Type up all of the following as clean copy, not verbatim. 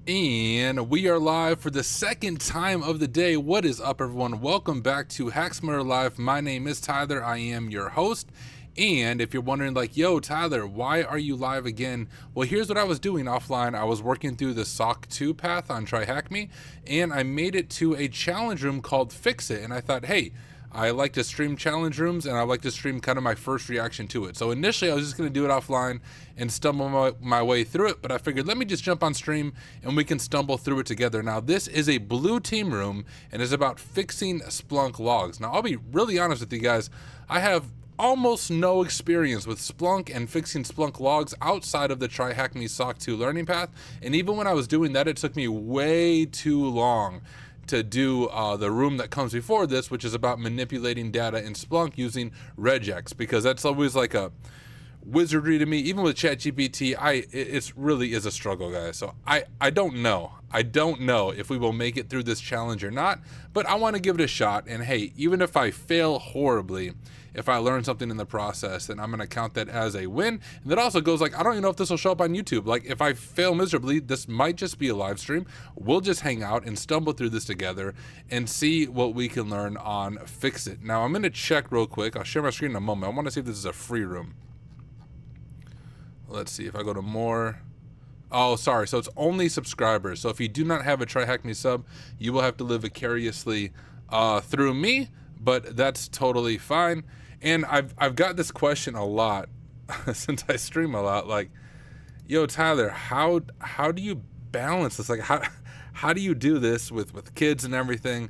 And we are live for the second time of the day. What is up, everyone? Welcome back to HackSmarter Live. My name is Tyler. I am your host. And if you're wondering, like, yo, Tyler, why are you live again? Well, here's what I was doing offline. I was working through the SOC 2 path on TryHackMe, and I made it to a challenge room called Fix It. And I thought, hey, I like to stream challenge rooms, and I like to stream kind of my first reaction to it. So initially I was just going to do it offline and stumble my way through it, but I figured let me just jump on stream and we can stumble through it together. Now this is a blue team room and is about fixing Splunk logs. Now I'll be really honest with you guys, I have almost no experience with Splunk and fixing Splunk logs outside of the TryHackMe SOC 2 learning path, and even when I was doing that, it took me way too long to do the room that comes before this, which is about manipulating data in Splunk using regex, because that's always like a wizardry to me. Even with ChatGPT, it really is a struggle, guys. So I don't know. I don't know if we will make it through this challenge or not, but I want to give it a shot. And hey, even if I fail horribly, if I learn something in the process, then I'm going to count that as a win. And that also goes like, I don't even know if this will show up on YouTube. Like if I fail miserably, this might just be a live stream. We'll just hang out and stumble through this together and see what we can learn on Fix It. Now I'm going to check real quick. I'll share my screen in a moment. I want to see if this is a free room. Let's see if I go to more. Oh, sorry. So it's only subscribers. So if you do not have a TryHackMe sub, you will have to live vicariously through me, but that's totally fine. And I've got this question a lot since I stream a lot. Like, yo, Tyler, how do you balance this? Like, how do you do this with kids and everything?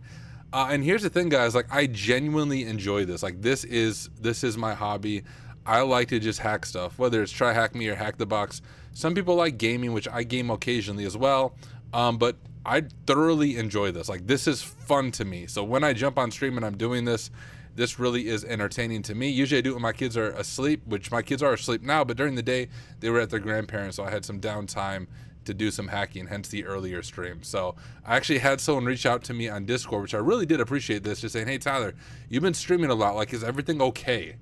And here's the thing, guys. Like, I genuinely enjoy this. Like, this is my hobby. I like to just hack stuff, whether it's TryHackMe or Hack the Box. Some people like gaming, which I game occasionally as well. But I thoroughly enjoy this. Like, this is fun to me. So when I jump on stream and I'm doing this, this really is entertaining to me. Usually I do it when my kids are asleep, which my kids are asleep now, but during the day they were at their grandparents, so I had some downtime to do some hacking, hence the earlier stream. So I actually had someone reach out to me on Discord, which I really did appreciate this, just saying, hey Tyler, you've been streaming a lot, like is everything okay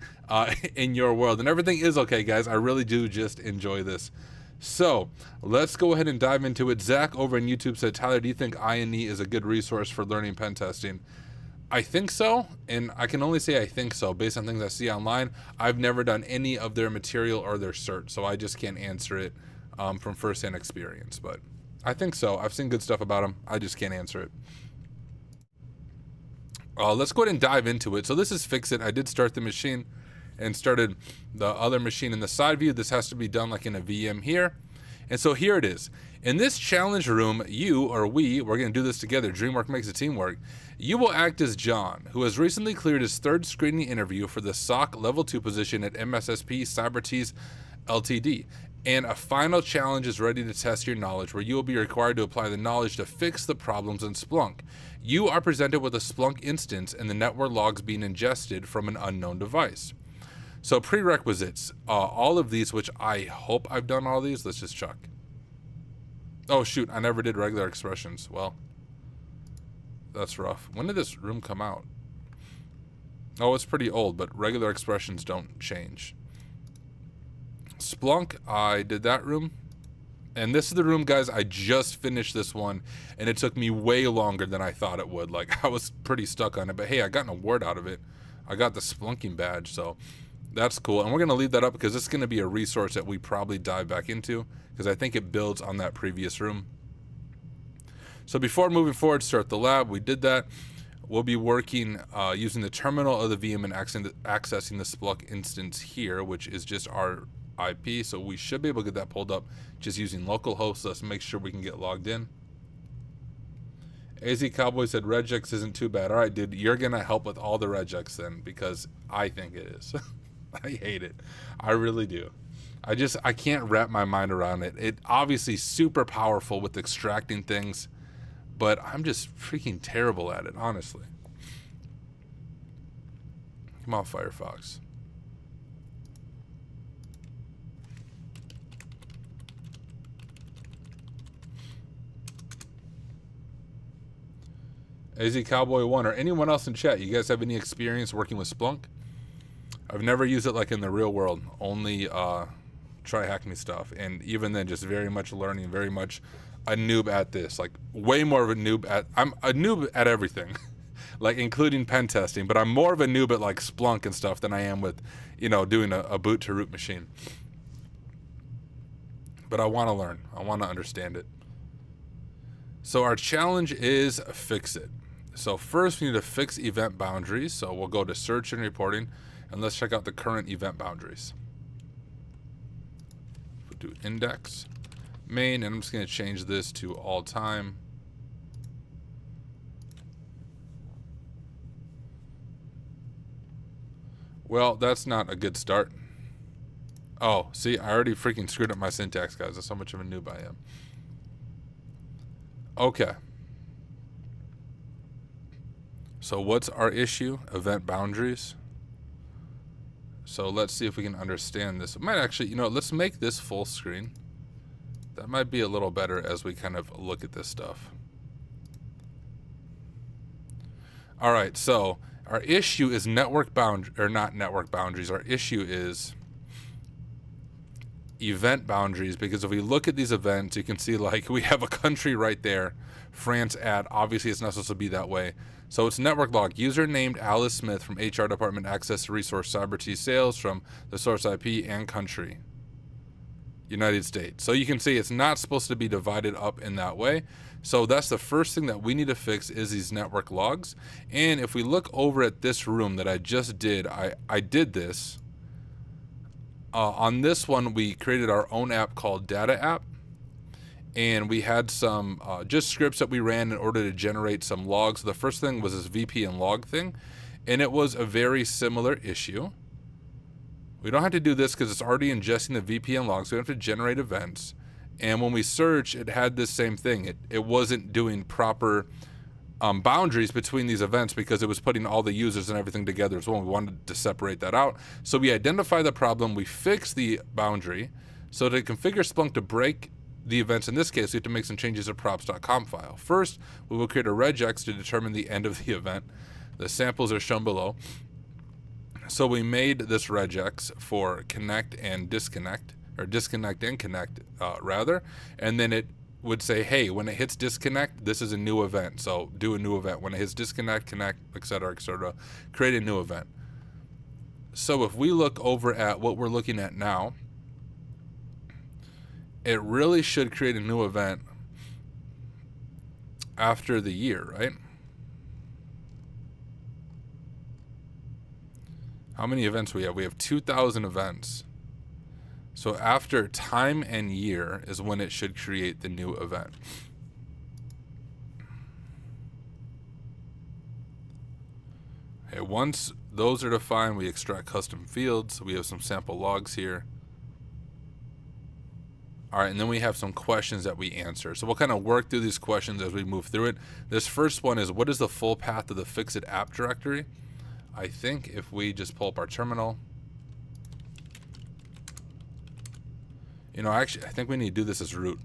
in your world? And everything is okay, guys. I really do just enjoy this. So let's go ahead and dive into it. Zach over on YouTube said, Tyler, do you think I&E is a good resource for learning pen testing? I think so, and I can only say I think so based on things I see online. I've never done any of their material or their cert, so I just can't answer it from firsthand experience, but I think so. I've seen good stuff about them. I just can't answer it. Let's go ahead and dive into it. So this is Fix It. I did start the machine and started the other machine in the side view. This has to be done like in a VM here. And so here it is. In this challenge room, we're going to do this together. Dreamwork makes the team work. You will act as John, who has recently cleared his third screening interview for the SOC Level 2 position at MSSP Cybertees Ltd. And a final challenge is ready to test your knowledge, where you will be required to apply the knowledge to fix the problems in Splunk. You are presented with a Splunk instance and the network logs being ingested from an unknown device. So prerequisites, all of these, which I hope I've done all these. Let's just check. Oh shoot, I never did regular expressions. Well, that's rough. When did this room come out? Oh, it's pretty old, but regular expressions don't change. Splunk, I did that room. And this is the room, guys, I just finished this one, and it took me way longer than I thought it would. Like, I was pretty stuck on it, but hey, I got an award out of it. I got the Splunking badge, so that's cool. And we're going to leave that up because it's going to be a resource that we probably dive back into, because I think it builds on that previous room. So before moving forward, start the lab. We did that. We'll be working using the terminal of the VM and accessing the Splunk instance here, which is just our IP. So we should be able to get that pulled up just using localhost. Let's make sure we can get logged in. AZ Cowboy said regex isn't too bad. All right, dude, you're going to help with all the regex then, because I think it is. I hate it. I really do. I can't wrap my mind around it. It obviously super powerful with extracting things, but I'm just freaking terrible at it, honestly. Come on, Firefox. AZ Cowboy 1 or anyone else in chat, you guys have any experience working with Splunk? I've never used it like in the real world, only TryHackMe stuff, and even then just very much learning, very much a noob at this, like way more of a noob at, I'm a noob at everything, like including pen testing, but I'm more of a noob at like Splunk and stuff than I am with, you know, doing a boot to root machine. But I want to learn. I want to understand it. So our challenge is fix it. So first we need to fix event boundaries. So we'll go to search and reporting, and let's check out the current event boundaries. We'll do index main, and I'm just going to change this to all time. Well, that's not a good start. Oh, see, I already freaking screwed up my syntax, guys. That's how much of a noob I am. Okay. So what's our issue? Event boundaries. So let's see if we can understand this. It might actually, you know, let's make this full screen. That might be a little better as we kind of look at this stuff. All right, so our issue is network boundary, or not network boundaries. Our issue is event boundaries, because if we look at these events, you can see like we have a country right there, France at, obviously it's not supposed to be that way. So it's network log, user named Alice Smith from HR department, access resource cyber T sales from the source IP and country, United States. So you can see it's not supposed to be divided up in that way. So that's the first thing that we need to fix is these network logs. And if we look over at this room that I just did, I did this. On this one, we created our own app called Data App, and we had some just scripts that we ran in order to generate some logs. The first thing was this VPN log thing, and it was a very similar issue. We don't have to do this because it's already ingesting the VPN logs. We don't have to generate events, and when we search, it had this same thing. It wasn't doing proper boundaries between these events because it was putting all the users and everything together as well. We wanted to separate that out. So we identify the problem, we fix the boundary. So to configure Splunk to break the events, in this case, we have to make some changes to props.com file. First, we will create a regex to determine the end of the event. The samples are shown below. So we made this regex for connect and disconnect, or disconnect and connect rather, and then it would say, hey, when it hits disconnect, this is a new event. So do a new event. When it hits disconnect, connect, etc., create a new event. So if we look over at what we're looking at now, it really should create a new event after the year, right? How many events we have? We have 2,000 events. So after time and year is when it should create the new event. Okay, once those are defined, we extract custom fields. We have some sample logs here. All right, and then we have some questions that we answer. So we'll kind of work through these questions as we move through it. This first one is, what is the full path of the fixit app directory? I think if we just pull up our terminal, you know, actually, I think we need to do this as root.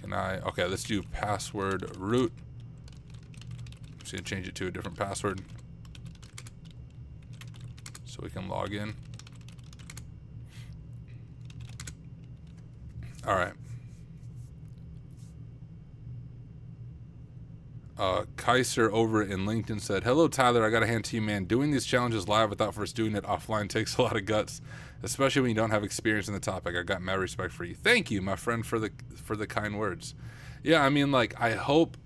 Okay, let's do password root. I'm just gonna change it to a different password so we can log in. All right. Kaiser over in LinkedIn said, hello, Tyler. I got a hand to you, man. Doing these challenges live without first doing it offline takes a lot of guts, especially when you don't have experience in the topic. I got mad respect for you. Thank you, my friend, for the kind words. Yeah, I mean, like, I hope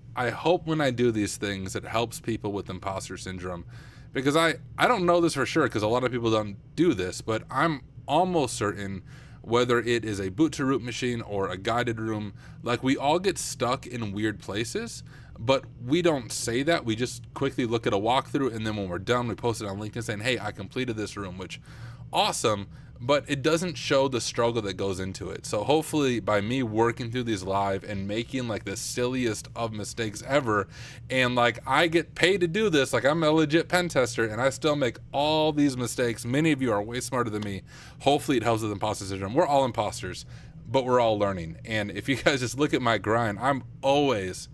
when I do these things, it helps people with imposter syndrome, because I don't know this for sure because a lot of people don't do this, but I'm almost certain, whether it is a boot to root machine or a guided room, like, we all get stuck in weird places, but we don't say that. We just quickly look at a walkthrough, and then when we're done, we post it on LinkedIn saying, hey, I completed this room, which, awesome, but it doesn't show the struggle that goes into it. So hopefully by me working through these live and making like the silliest of mistakes ever, and like, I get paid to do this, like, I'm a legit pen tester and I still make all these mistakes. Many of you are way smarter than me. Hopefully it helps with imposter syndrome. We're all imposters, but we're all learning. And if you guys just look at my grind, I'm always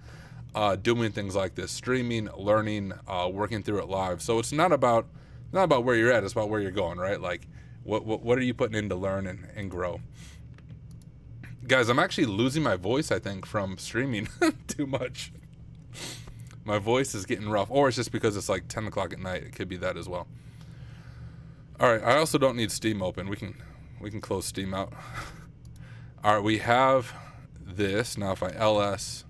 doing things like this, streaming, learning, working through it live. So it's not about where you're at, it's about where you're going, right? Like, what are you putting in to learn and grow? Guys, I'm actually losing my voice, I think, from streaming too much. My voice is getting rough. Or it's just because it's like 10 o'clock at night. It could be that as well. All right, I also don't need Steam open. We can close Steam out. All right, we have this. Now if I ls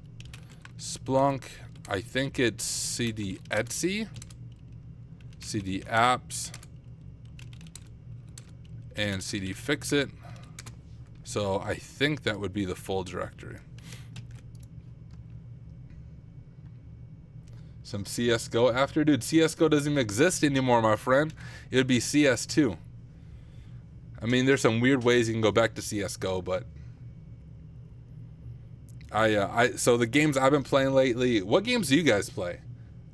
Splunk, I think it's cd Etsy, cd apps, and cd fixit. So I think that would be the full directory. Some CSGO after? Dude, CSGO doesn't even exist anymore, my friend. It would be CS2. I mean, there's some weird ways you can go back to CSGO, but so the games I've been playing lately, what games do you guys play?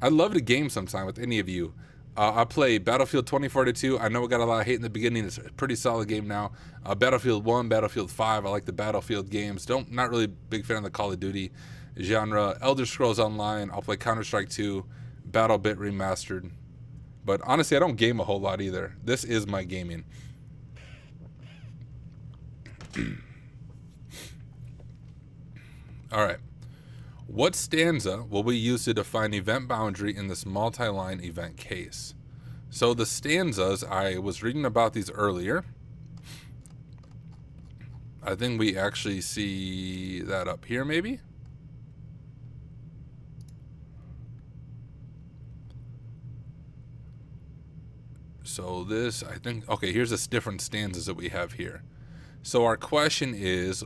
I'd love to game sometime with any of you. I play Battlefield 2042. I know it got a lot of hate in the beginning. It's a pretty solid game now. Battlefield 1, Battlefield 5. I like the Battlefield games. Not really big fan of the Call of Duty genre. Elder Scrolls Online. I'll play Counter-Strike 2, BattleBit Remastered. But honestly, I don't game a whole lot either. This is my gaming. All right. What stanza will we use to define event boundary in this multi-line event case? So the stanzas, I was reading about these earlier. I think we actually see that up here maybe. So this, I think, okay, here's the different stanzas that we have here. So our question is,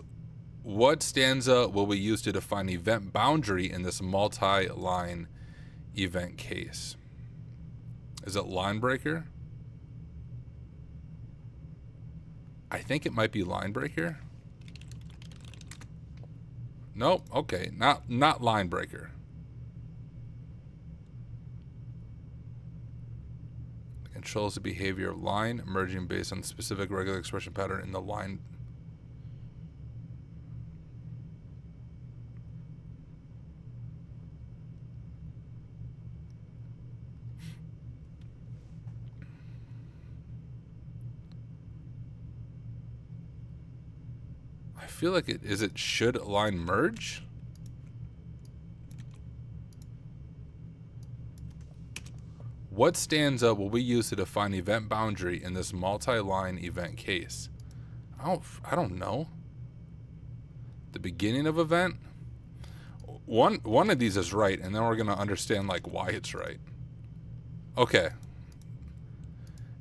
what stanza will we use to define event boundary in this multi-line event case? Is it line breaker? I think it might be line breaker. Nope, okay, not line breaker. It controls the behavior of line emerging based on the specific regular expression pattern in the line. I feel like it should line merge? What stanza will we use to define event boundary in this multi-line event case? I don't know. The beginning of event? One of these is right, and then we're gonna understand like why it's right. Okay.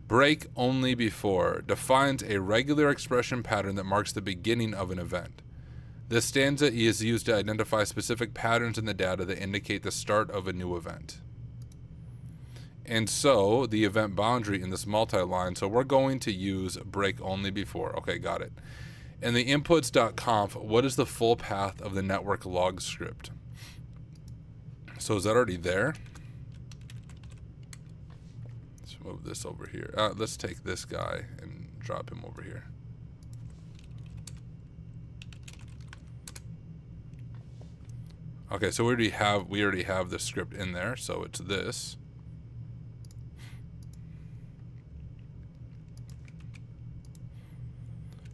Break only before defines a regular expression pattern that marks the beginning of an event. This stanza is used to identify specific patterns in the data that indicate the start of a new event. And so the event boundary in this multi-line, so we're going to use break only before. Okay, got it. In the inputs.conf, what is the full path of the network log script? So is that already there? Let's move this over here. Let's take this guy and drop him over here. Okay, so we already have the script in there, so it's this.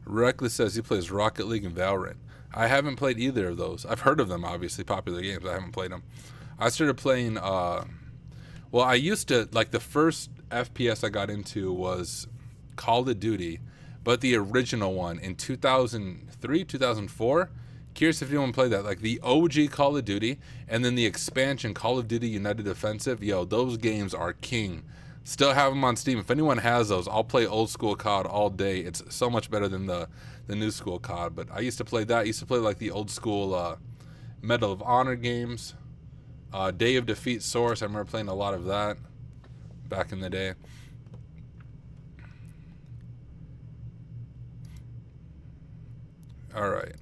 Reckless says he plays Rocket League and Valorant. I haven't played either of those. I've heard of them, obviously, popular games. I haven't played them. I started playing, well, I used to, like, the first FPS I got into was Call of Duty, but the original one in 2003, 2004. Curious if anyone played that. Like, the OG Call of Duty, and then the expansion, Call of Duty United Offensive. Yo, those games are king. Still have them on Steam. If anyone has those, I'll play old school COD all day. It's so much better than the new school COD. But I used to play that. I used to play like the old school Medal of Honor games. Day of Defeat Source. I remember playing a lot of that back in the day. All right.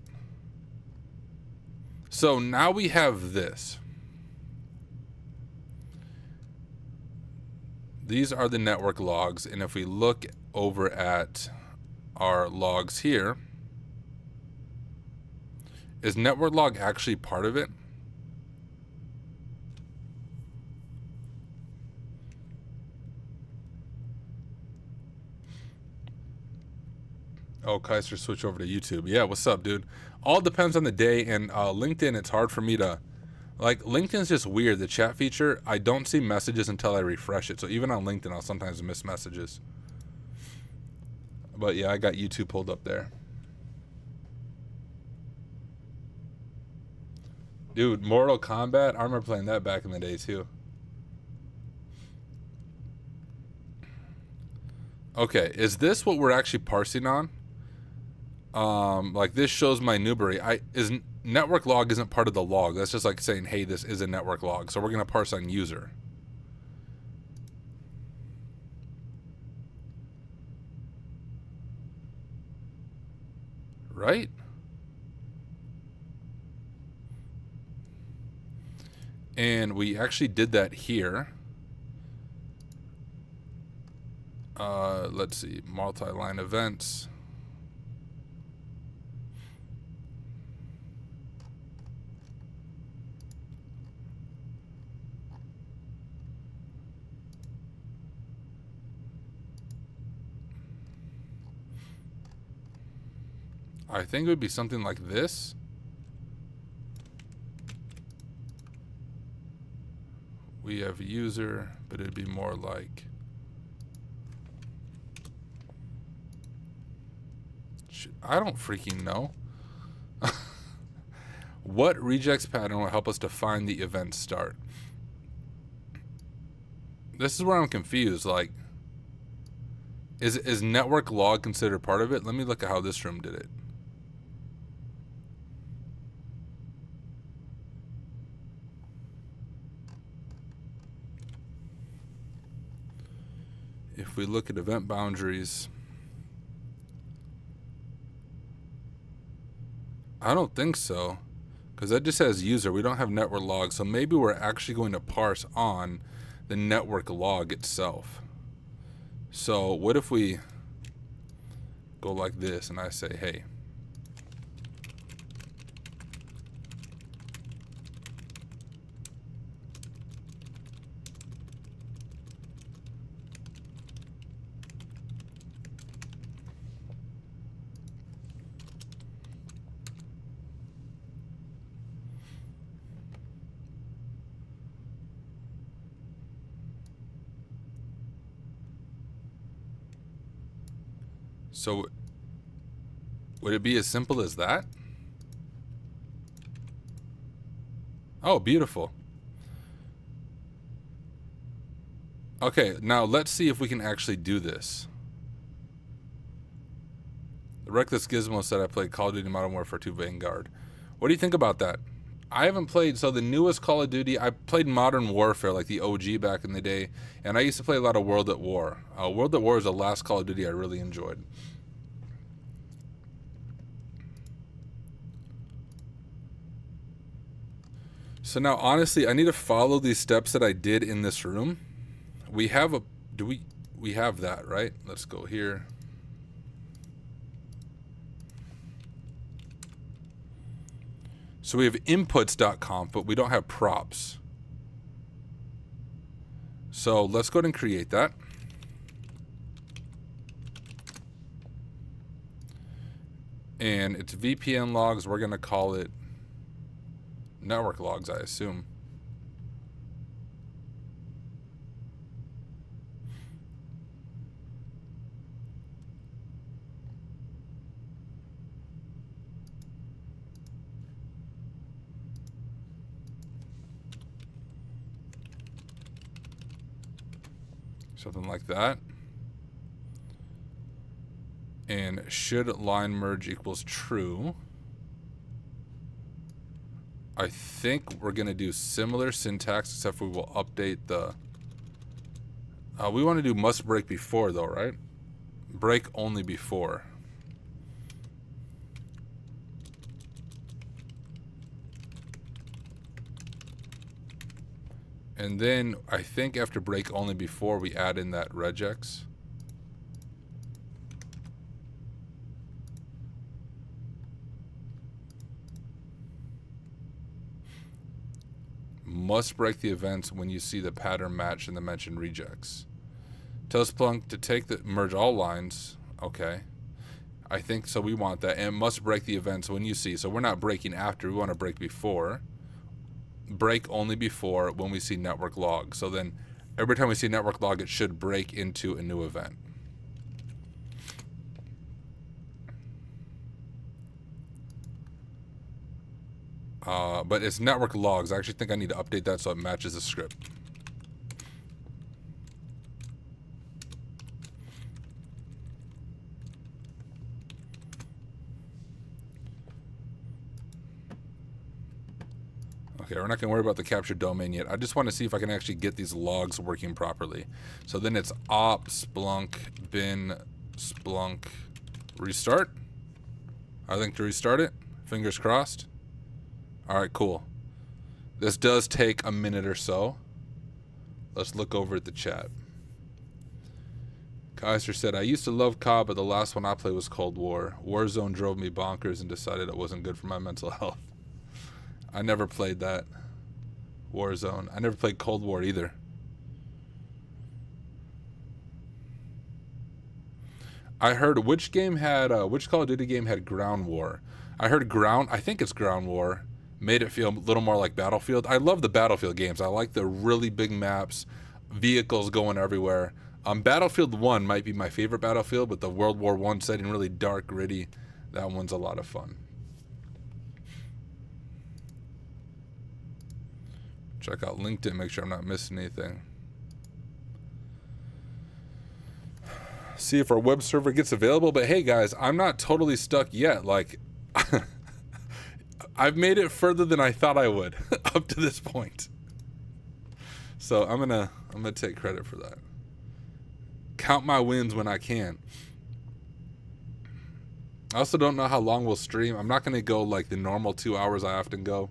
So now we have this. These are the network logs, and if we look over at our logs here, is network log actually part of it? Oh, Kaiser switch over to YouTube. Yeah, what's up, dude? All depends on the day, and LinkedIn, it's hard for me to... Like, LinkedIn's just weird. The chat feature, I don't see messages until I refresh it. So even on LinkedIn, I'll sometimes miss messages. But yeah, I got YouTube pulled up there. Dude, Mortal Kombat, I remember playing that back in the day too. Okay, is this what we're actually parsing on? Like this shows my Newberry. Network log isn't part of the log. That's just like saying, hey, this is a network log. So we're gonna parse on user. Right? And we actually did that here. Let's see, multi-line events. I think it would be something like this. We have user, but it'd be more like... I don't freaking know. What regex pattern will help us to find the event start? This is where I'm confused. Like, is network log considered part of it? Let me look at how this room did it. If we look at event boundaries, I don't think so, because that just says user. We don't have network log, so maybe we're actually going to parse on the network log itself. So what if we go like this and I say, hey, so would it be as simple as that? Oh, beautiful. Okay, now let's see if we can actually do this. The Reckless Gizmo said I played Call of Duty Modern Warfare 2 Vanguard. What do you think about that? I haven't played, so the newest Call of Duty, I played Modern Warfare, like the OG back in the day, and I used to play a lot of World at War. World at War is the last Call of Duty I really enjoyed. So now, honestly, I need to follow these steps that I did in this room. We have a, we have that, right? Let's go here. So we have inputs.conf, but we don't have props. So let's go ahead and create that. And it's VPN logs. We're going to call it network logs, I assume. Something like that. And should line merge equals true. I think we're going to do similar syntax, except we will update the... we want to do must break before, though, right? Break only before. And then I think after break only before, we add in that regex. Must break the events when you see the pattern match in the mentioned regex. Tells Splunk to take the merge all lines. Okay. I think so. We want that, and it must break the event. So when you see, so we're not breaking after, we want to break before. Break only before when we see network log. So then every time we see network log, it should break into a new event. But it's network logs. I actually think I need to update that so it matches the script. Okay, we're not going to worry about the captured domain yet. I just want to see if I can actually get these logs working properly. So then it's op splunk bin splunk restart. I think to restart it. Fingers crossed. All right, cool. This does take a minute or so. Let's look over at the chat. Kaiser said, I used to love COD, but the last one I played was Cold War. Warzone drove me bonkers and decided it wasn't good for my mental health. I never played that. Warzone. I never played Cold War either. I heard which game had, which Call of Duty game had Ground War? I heard I think it's Ground War. Made it feel a little more like Battlefield. I love the Battlefield games. I like the really big maps, vehicles going everywhere. Battlefield 1 might be my favorite Battlefield, but the World War I setting, really dark, gritty. That one's a lot of fun. Check out LinkedIn, make sure I'm not missing anything. See if our web server gets available. But hey guys, I'm not totally stuck yet. Like, I've made it further than I thought I would up to this point. So I'm gonna take credit for that. Count my wins when I can. I also don't know how long we'll stream. I'm not gonna go like the normal 2 hours I often go.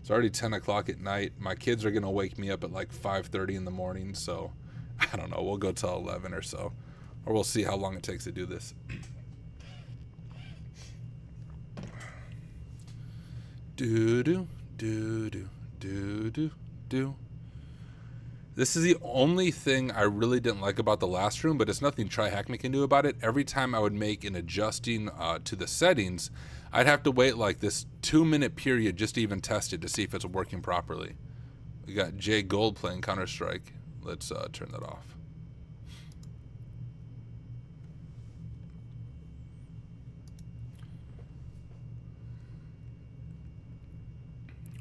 It's already 10 o'clock at night. My kids are gonna wake me up at like 5:30 in the morning. So I don't know. We'll go till 11 or so, or we'll see how long it takes to do this. Do do do do do do do. This is the only thing I really didn't like about the last room, but it's nothing TryHackMe can do about it. Every time I would make an adjusting to the settings, I'd have to wait like this 2-minute period just to even test it to see if it's working properly. We got Jay Gold playing Counter-Strike. Let's turn that off.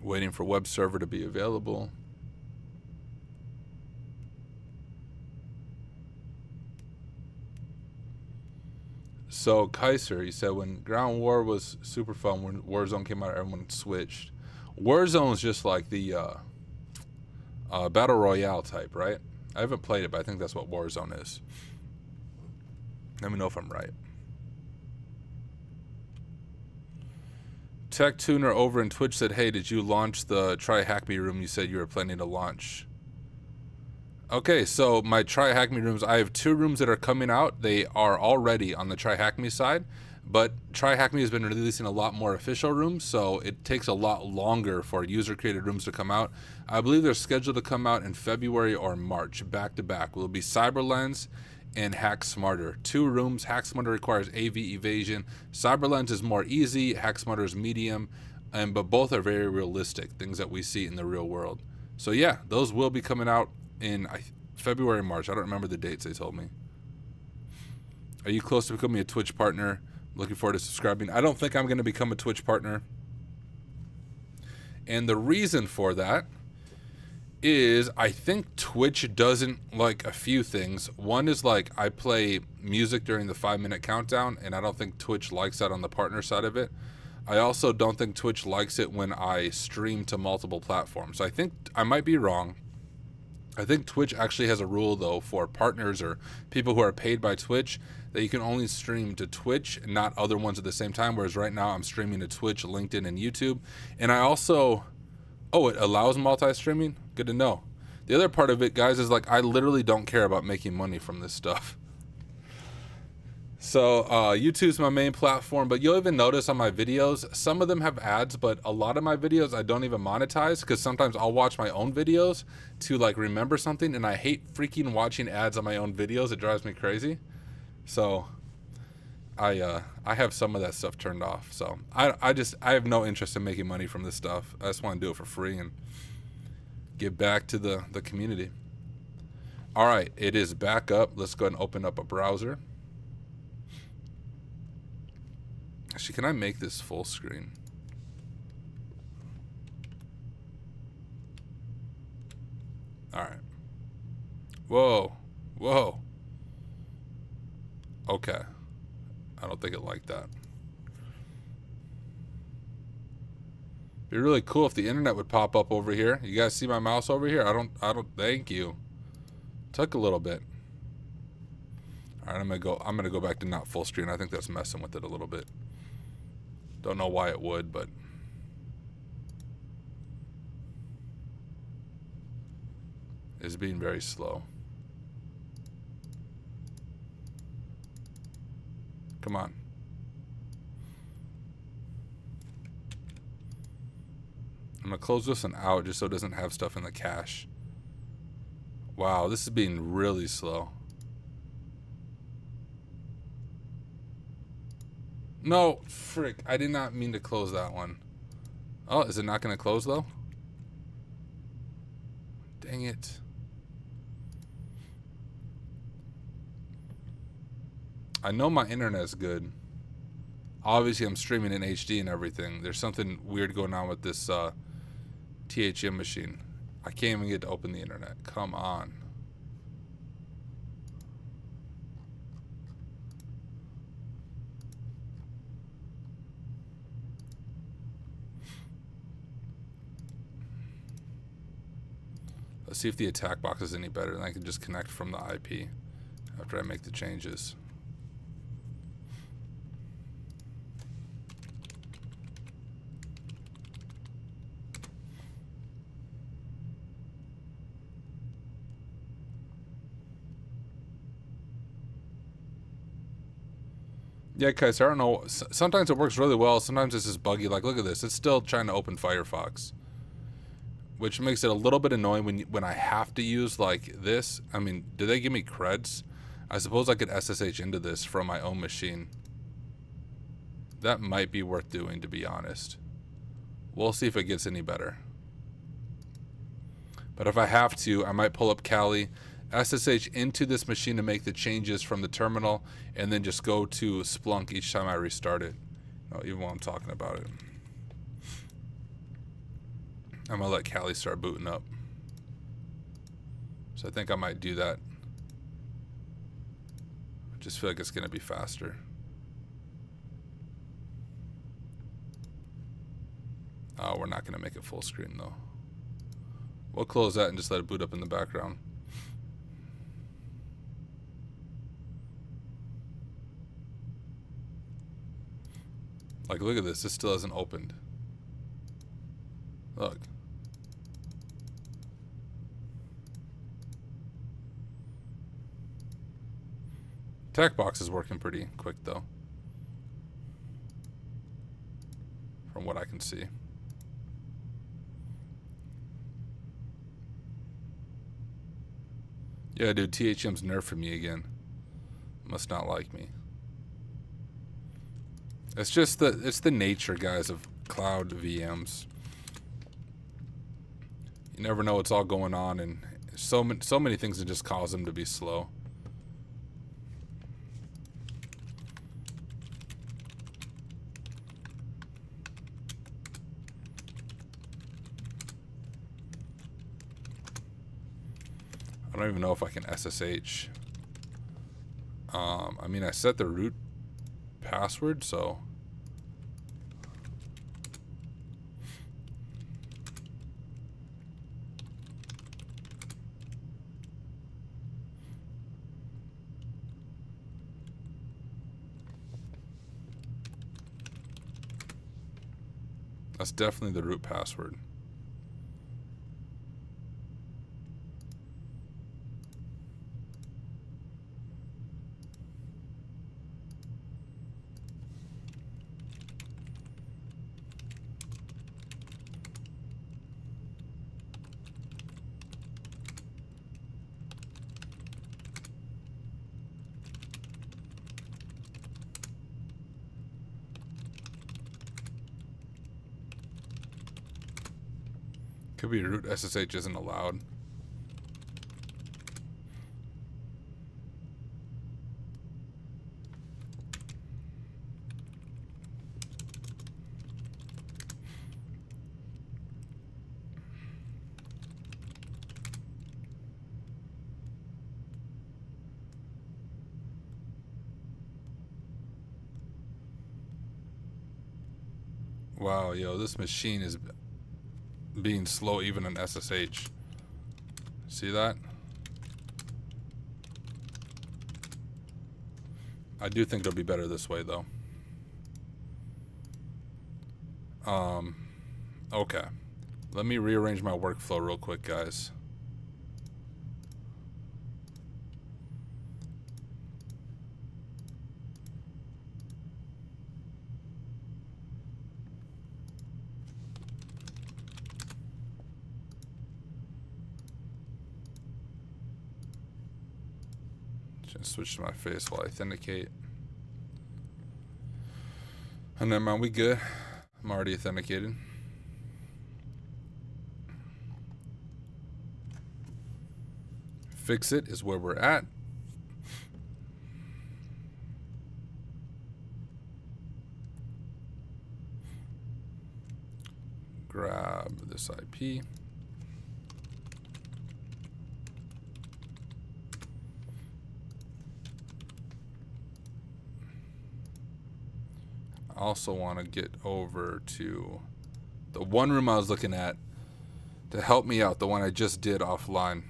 Waiting for web server to be available. So Kaiser, he said when Ground War was super fun, when Warzone came out, everyone switched. Warzone is just like the Battle Royale type, right? I haven't played it, but I think that's what Warzone is. Let me know if I'm right. Tech Tuner over in Twitch said, hey, did you launch the TryHackMe room you said you were planning to launch? Okay, so my TryHackMe rooms, I have 2 rooms that are coming out. They are already on the TryHackMe side, but TryHackMe has been releasing a lot more official rooms, so it takes a lot longer for user-created rooms to come out. I believe they're scheduled to come out in February or March, back-to-back. Will be CyberLens and HackSmarter. 2 rooms. HackSmarter requires AV evasion. CyberLens is more easy. HackSmarter is medium, but both are very realistic, things that we see in the real world. So yeah, those will be coming out in February, March. I don't remember the dates they told me. Are you close to becoming a Twitch partner? Looking forward to subscribing. I don't think I'm going to become a Twitch partner. And the reason for that is I think Twitch doesn't like a few things. One is like I play music during the 5-minute countdown, and I don't think Twitch likes that on the partner side of it. I also don't think Twitch likes it when I stream to multiple platforms. I think I might be wrong. I think Twitch actually has a rule, though, for partners or people who are paid by Twitch that you can only stream to Twitch and not other ones at the same time, whereas right now I'm streaming to Twitch, LinkedIn, and YouTube. And I also... Oh, it allows multi-streaming? Good to know. The other part of it, guys, is like I literally don't care about making money from this stuff. So YouTube's my main platform, but you'll even notice on my videos, some of them have ads, but a lot of my videos I don't even monetize because sometimes I'll watch my own videos to like remember something, and I hate freaking watching ads on my own videos. It drives me crazy. So I have some of that stuff turned off. So I have no interest in making money from this stuff. I just want to do it for free and give back to the community. All right, it is back up. Let's go ahead and open up a browser. Actually, can I make this full screen? All right. Whoa. Whoa. Okay. I don't think it liked that. Be really cool if the internet would pop up over here. You guys see my mouse over here? I don't, thank you. Took a little bit. All right, I'm gonna go back to not full screen. I think that's messing with it a little bit. Don't know why it would, but it's being very slow. Come on. I'm gonna close this one out just so it doesn't have stuff in the cache. Wow, this is being really slow. No, frick. I did not mean to close that one. Oh, is it not going to close, though? Dang it. I know my internet's good. Obviously, I'm streaming in HD and everything. There's something weird going on with this THM machine. I can't even get to open the internet. Come on. Let's see if the attack box is any better, and I can just connect from the IP after I make the changes. Yeah, guys, I don't know. Sometimes it works really well. Sometimes it's just buggy. Like, look at this. It's still trying to open Firefox, which makes it a little bit annoying when I have to use like this. I mean, do they give me creds? I suppose I could SSH into this from my own machine. That might be worth doing, to be honest. We'll see if it gets any better. But if I have to, I might pull up Kali, SSH into this machine to make the changes from the terminal, and then just go to Splunk each time I restart it. Oh, even while I'm talking about it. I'm going to let Kali start booting up. So I think I might do that. I just feel like it's going to be faster. Oh, we're not going to make it full screen though. We'll close that and just let it boot up in the background. Like, look at this. This still hasn't opened. Look. Attack box is working pretty quick though, from what I can see. Yeah, dude, THM's nerfing me again. Must not like me. It's just it's the nature, guys, of cloud VMs. You never know what's all going on, and so many things that just cause them to be slow. I don't even know if I can SSH. I mean, I set the root password, so that's definitely the root password. Could be root SSH isn't allowed. Wow, yo, this machine is being slow even in SSH. See that? I do think it'll be better this way though. Okay. Let me rearrange my workflow real quick, guys. Just switch to my face while I authenticate. And then, man, we good? I'm already authenticated. Fix it is where we're at. Grab this IP. I also want to get over to the one room I was looking at to help me out, the one I just did offline.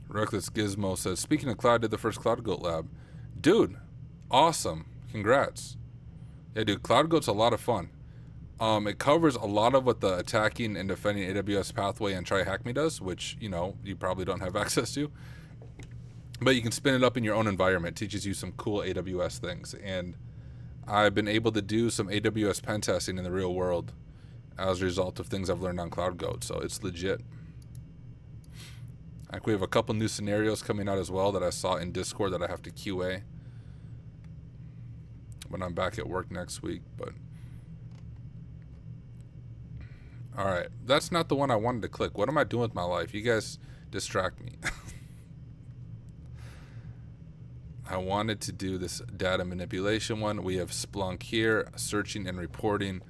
Reckless Gizmo says, speaking of cloud, I did the first Cloud Goat lab. Dude, awesome. Congrats. Yeah, dude, Cloud Goat's a lot of fun. It covers a lot of what the attacking and defending AWS pathway and Try Hack Me does, which, you know, you probably don't have access to. But you can spin it up in your own environment. It teaches you some cool AWS things. And I've been able to do some AWS pen testing in the real world as a result of things I've learned on Cloud Goat. So it's legit. Like, we have a couple new scenarios coming out as well that I saw in Discord that I have to QA when I'm back at work next week. But all right, that's not the one I wanted to click. What am I doing with my life? You guys distract me. I wanted to do this data manipulation one. We have Splunk here, searching and reporting.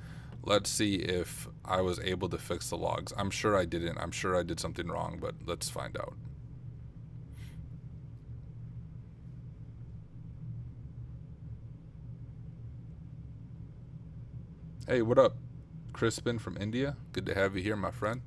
Let's see if I was able to fix the logs. I'm sure I didn't. I'm sure I did something wrong, but let's find out. Hey, what up? Crispin from India. Good to have you here, my friend.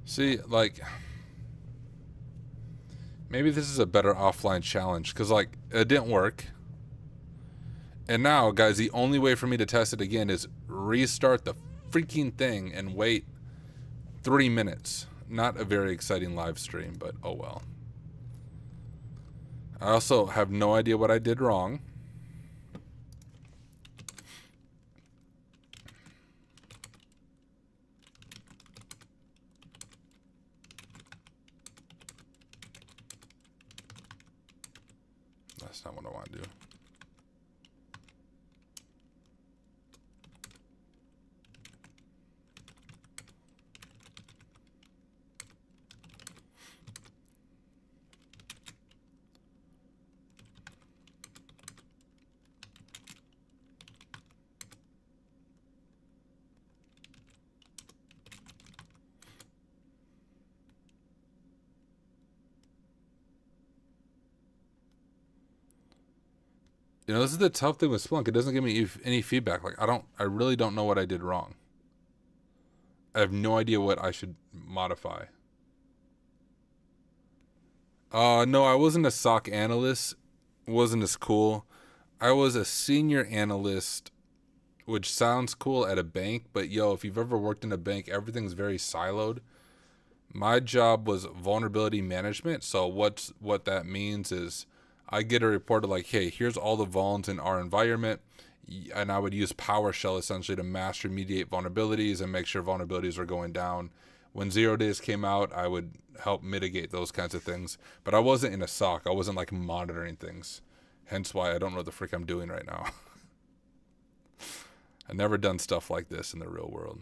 See, like, maybe this is a better offline challenge because, like, it didn't work. And now, guys, the only way for me to test it again is restart the freaking thing and wait 3 minutes. Not a very exciting live stream, but oh well. I also have no idea what I did wrong. That's not what I want to do. You know, this is the tough thing with Splunk. It doesn't give me any feedback. Like, I really don't know what I did wrong. I have no idea what I should modify. No, I wasn't a SOC analyst. It wasn't as cool. I was a senior analyst, which sounds cool at a bank, but yo, if you've ever worked in a bank, everything's very siloed. My job was vulnerability management. So what that means is I get a report of like, hey, here's all the vulns in our environment, and I would use PowerShell essentially to mass remediate vulnerabilities and make sure vulnerabilities are going down. When 0 days came out, I would help mitigate those kinds of things. But I wasn't in a SOC. I wasn't like monitoring things. Hence why I don't know what the frick I'm doing right now. I've never done stuff like this in the real world.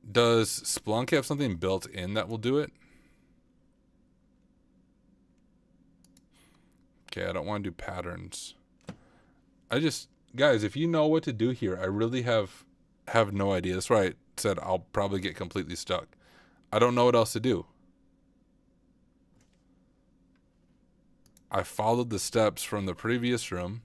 Does Splunk have something built in that will do it? Okay, I don't want to do patterns. Guys, if you know what to do here, I really have no idea. That's why I said I'll probably get completely stuck. I don't know what else to do. I followed the steps from the previous room.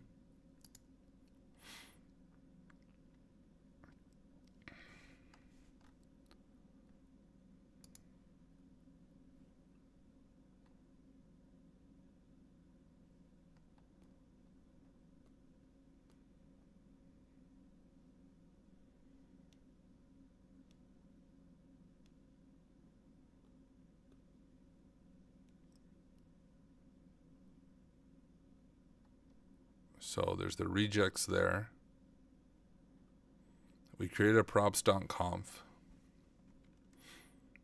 So there's the rejects there. We created a props.conf.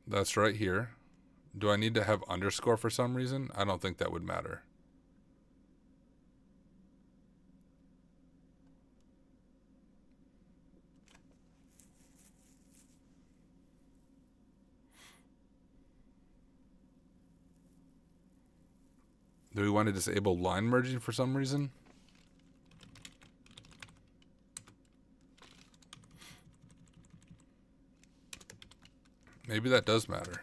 That's right here. Do I need to have underscore for some reason? I don't think that would matter. Do we want to disable line merging for some reason? Maybe that does matter.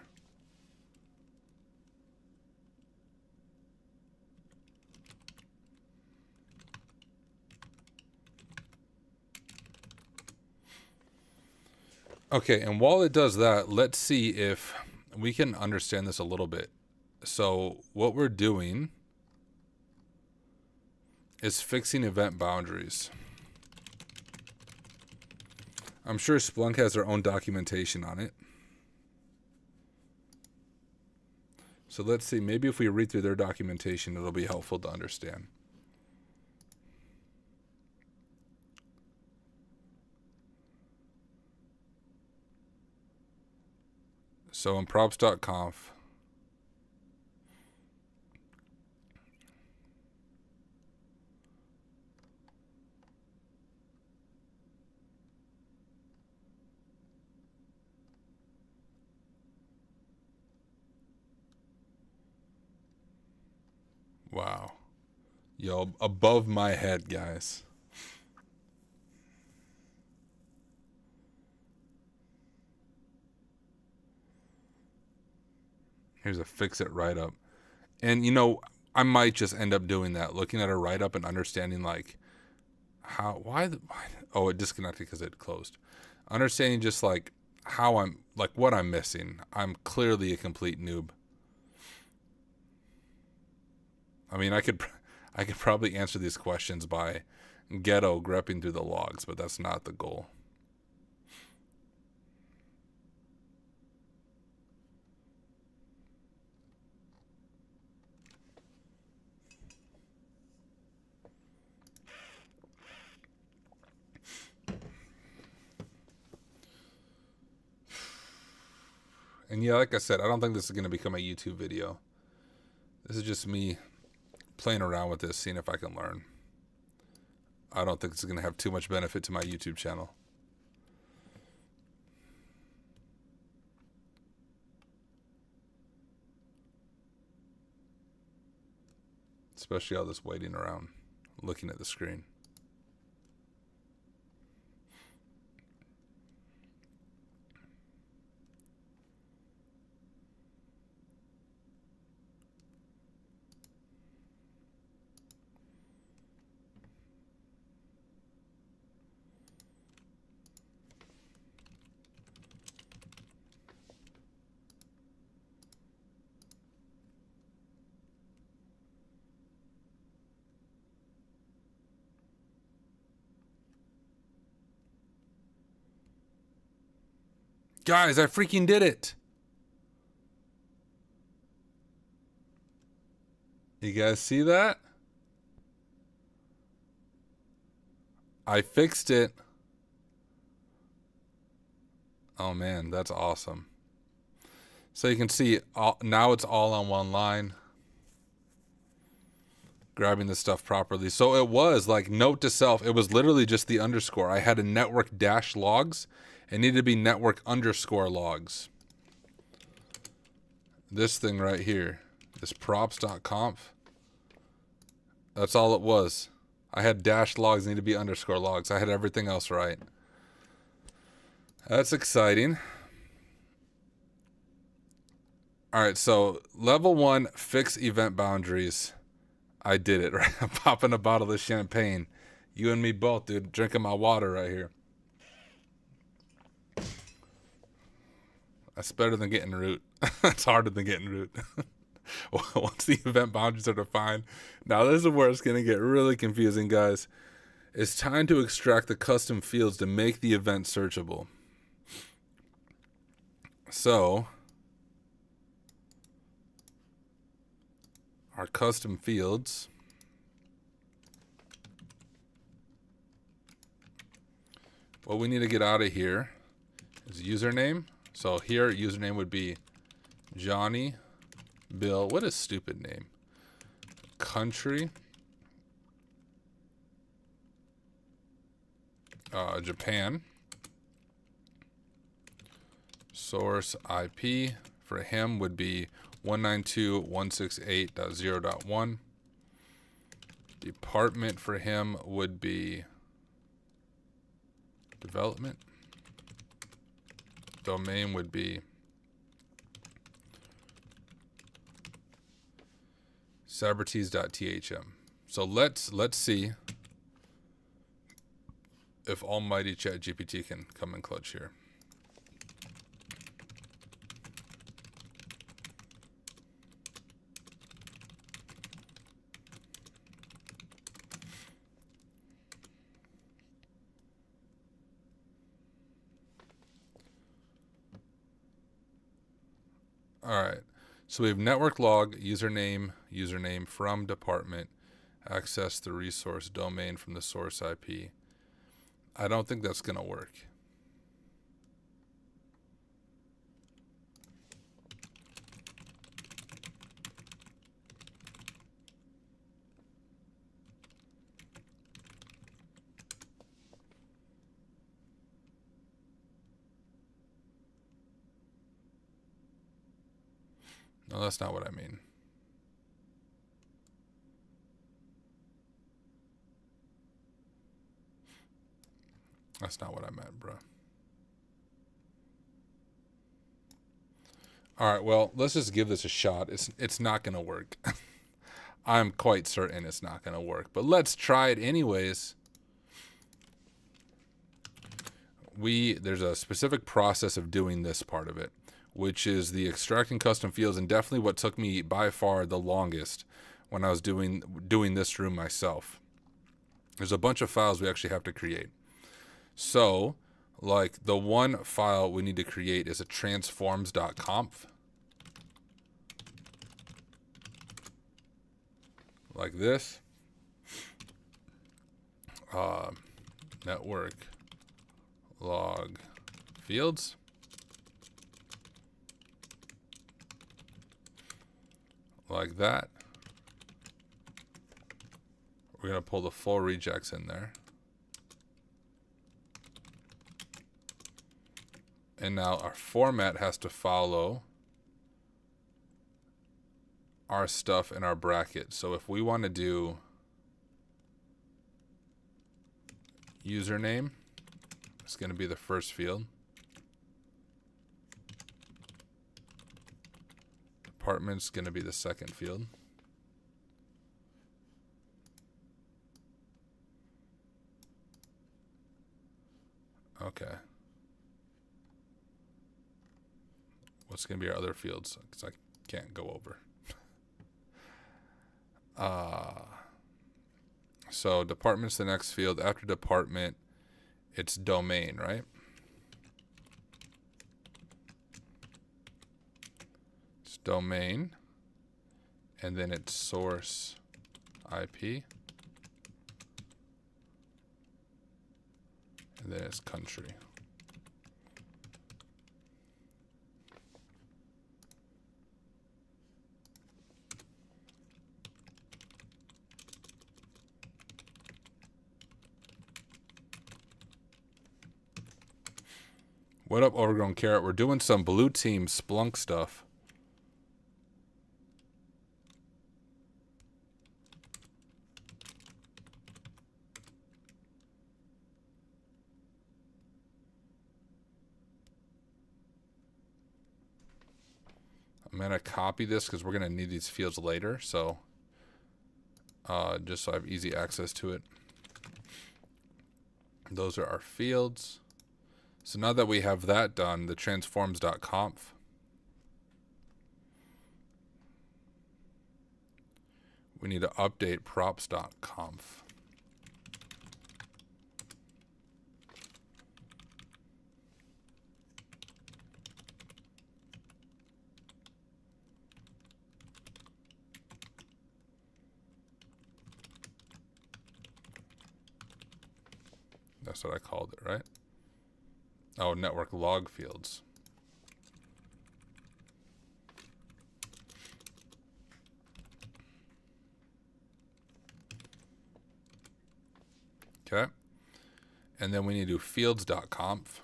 Okay, and while it does that, let's see if we can understand this a little bit. So what we're doing is fixing event boundaries. I'm sure Splunk has their own documentation on it. So let's see, maybe if we read through their documentation, it'll be helpful to understand. So in props.conf, wow. Yo, above my head, guys. Here's a fix it write up. And you know, I might just end up doing that, looking at a write up and understanding like oh, it disconnected because it closed. Understanding just like what I'm missing. I'm clearly a complete noob. I mean, I could probably answer these questions by ghetto grepping through the logs, but that's not the goal. And yeah, like I said, I don't think this is going to become a YouTube video. This is just me playing around with this, seeing if I can learn. I don't think it's going to have too much benefit to my YouTube channel. Especially all this waiting around, looking at the screen. Guys, I freaking did it. You guys see that? I fixed it. Oh man, that's awesome. So you can see now it's all on one line. Grabbing the stuff properly. So it was like, note to self, it was literally just the underscore. I had a network dash logs. It needed to be network underscore logs. This thing right here, this props.conf, that's all it was. I had dash logs, need to be underscore logs. I had everything else right. That's exciting. All right, so level 1, fix event boundaries. I did it, right? I'm popping a bottle of champagne. You and me both, dude. Drinking my water right here. That's better than getting root. It's harder than getting root. Once the event boundaries are defined. Now, this is where it's going to get really confusing, guys. It's time to extract the custom fields to make the event searchable. So, our custom fields. What we need to get out of here is username. So here, username would be Johnny, Bill. What a stupid name. Country. Japan. Source IP for him would be 192.168.0.1. Department for him would be development. Domain would be Sabrates.thm. So let's see if almighty ChatGPT can come in clutch here. All right, so we have network log, username from department, access the resource domain from the source IP. I don't think that's going to work. No, that's not what I mean. That's not what I meant, bro. All right, well, let's just give this a shot. It's not going to work. I'm quite certain it's not going to work, but let's try it anyways. There's a specific process of doing this part of it, which is the extracting custom fields, and definitely what took me by far the longest when I was doing this room myself. There's a bunch of files we actually have to create. So, like, the one file we need to create is a transforms.conf. Like this. Network log fields. Like that. We're going to pull the full regex in there. And now our format has to follow our stuff in our bracket. So if we want to do username, it's going to be the first field. Department's going to be the second field. Okay. What's going to be our other fields? Because I can't go over. So department's the next field. After department, it's domain, right? domain, and then its source IP, and then its country. What up, Overgrown Carrot? We're doing some blue team Splunk stuff. I'm going to copy this because we're going to need these fields later. So just so I have easy access to it. Those are our fields. So now that we have that done, the transforms.conf, we need to update props.conf. That's what I called it, right? Oh, network log fields. Okay. And then we need to do fields.conf.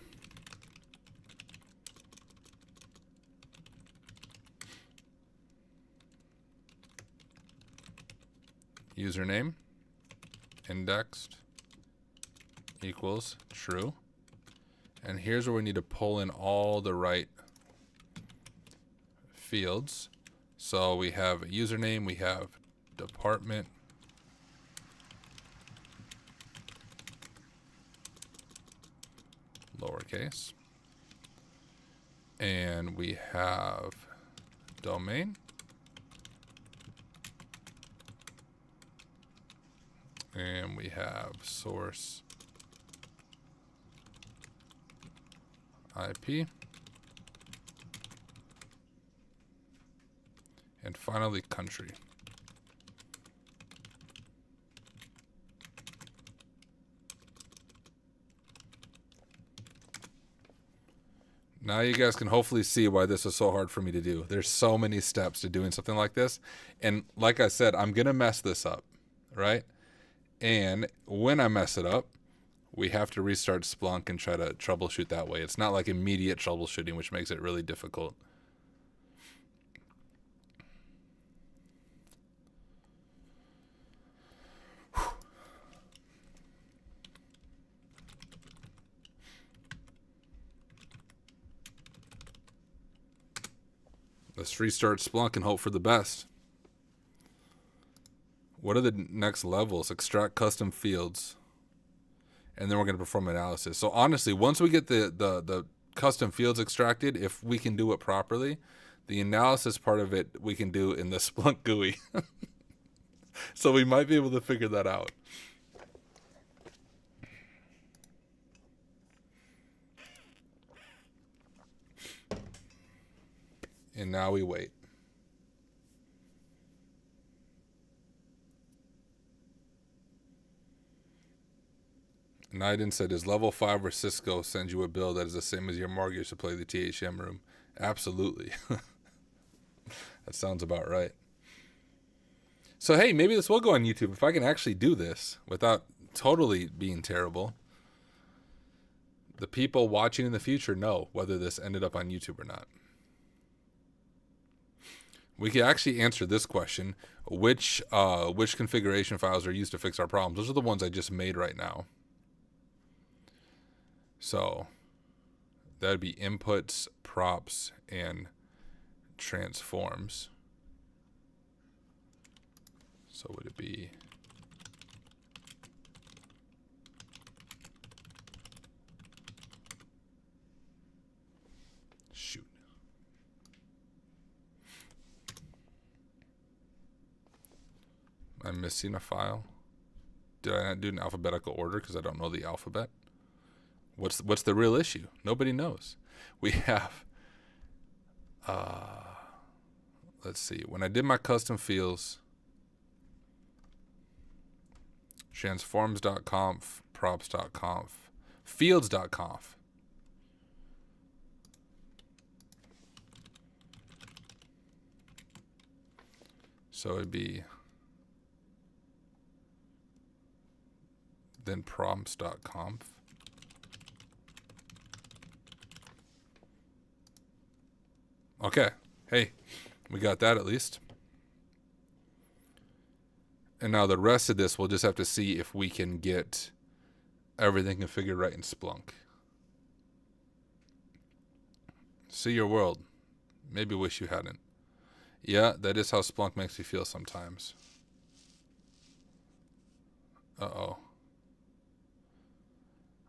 Username indexed equals true. And here's where we need to pull in all the right fields. So we have a username, we have department, lowercase, and we have domain, and we have source IP, and finally country. Now you guys can hopefully see why this is so hard for me to do. There's so many steps to doing something like this. And like I said, I'm going to mess this up, right? And when I mess it up, we have to restart Splunk and try to troubleshoot that way. It's not like immediate troubleshooting, which makes it really difficult. Let's restart Splunk and hope for the best. What are the next levels? Extract custom fields. And then we're going to perform analysis. So honestly, once we get the custom fields extracted, if we can do it properly, the analysis part of it we can do in the Splunk GUI. So we might be able to figure that out. And now we wait. Naiden said, is level 5 or Cisco sends you a bill that is the same as your mortgage to play the THM room? Absolutely. That sounds about right. So, hey, maybe this will go on YouTube. If I can actually do this without totally being terrible, the people watching in the future know whether this ended up on YouTube or not. We can actually answer this question. Which configuration files are used to fix our problems? Those are the ones I just made right now. So that would be inputs, props, and transforms. So would it be shoot. I'm missing a file. Did I not do it in alphabetical order because I don't know the alphabet? What's the real issue? Nobody knows. We have let's see. When I did my custom fields, transforms.conf, props.conf, fields.conf. So it'd be then prompts.conf. Okay. Hey, we got that at least. And now the rest of this, we'll just have to see if we can get everything configured right in Splunk. See your world. Maybe wish you hadn't. Yeah, that is how Splunk makes me feel sometimes. Uh-oh.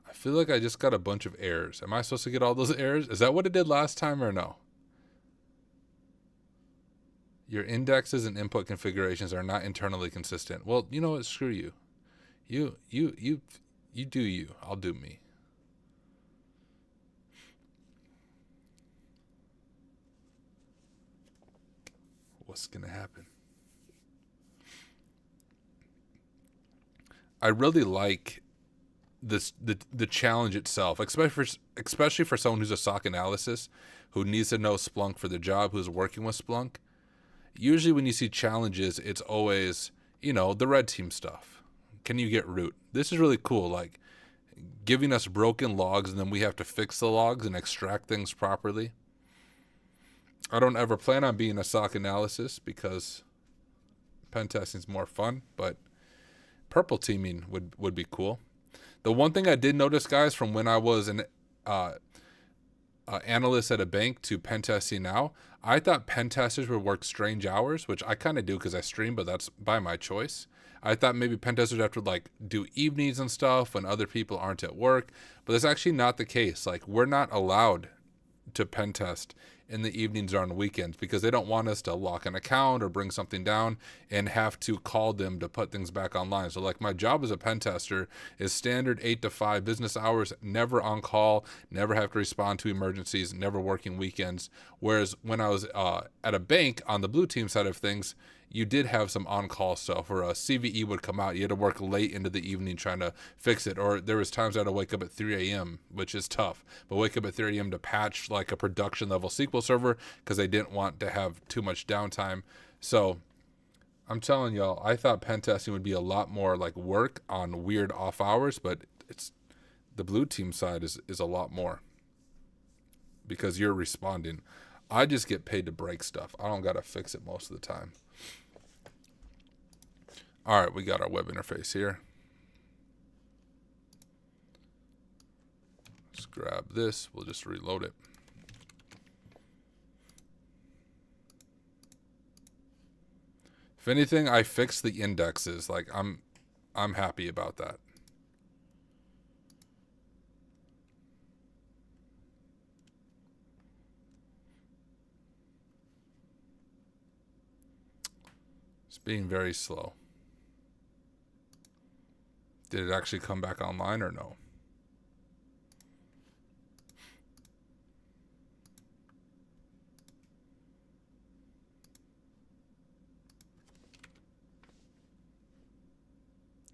I feel like I just got a bunch of errors. Am I supposed to get all those errors? Is that what it did last time or no? Your indexes and input configurations are not internally consistent. Well, you know what? Screw you. You do you. I'll do me. What's going to happen? I really like this the challenge itself, especially for someone who's a SOC analysis, who needs to know Splunk for the job, who's working with Splunk. Usually when you see challenges, it's always, the red team stuff. Can you get root? This is really cool, like giving us broken logs and then we have to fix the logs and extract things properly. I don't ever plan on being a SOC analysis because pen testing is more fun, but purple teaming would be cool. The one thing I did notice, guys, from when I was an analyst at a bank to pen testing now, I thought pen testers would work strange hours, which I kind of do because I stream, but that's by my choice. I thought maybe pen testers have to do evenings and stuff when other people aren't at work, but that's actually not the case. Like, we're not allowed to pen test in the evenings or on weekends because they don't want us to lock an account or bring something down and have to call them to put things back online. So like my job as a pen tester is standard 8 to 5 business hours, never on call, never have to respond to emergencies, never working weekends. Whereas when I was at a bank on the blue team side of things, you did have some on-call stuff where a CVE would come out. You had to work late into the evening trying to fix it. Or there was times I had to wake up at 3 a.m., which is tough. But wake up at 3 a.m. to patch like a production-level SQL server because they didn't want to have too much downtime. So I'm telling y'all, I thought pen testing would be a lot more like work on weird off hours, but it's the blue team side is a lot more because you're responding. I just get paid to break stuff. I don't got to fix it most of the time. All right, we got our web interface here. Let's grab this. We'll just reload it. If anything, I fixed the indexes. Like I'm happy about that. It's being very slow. Did it actually come back online or no?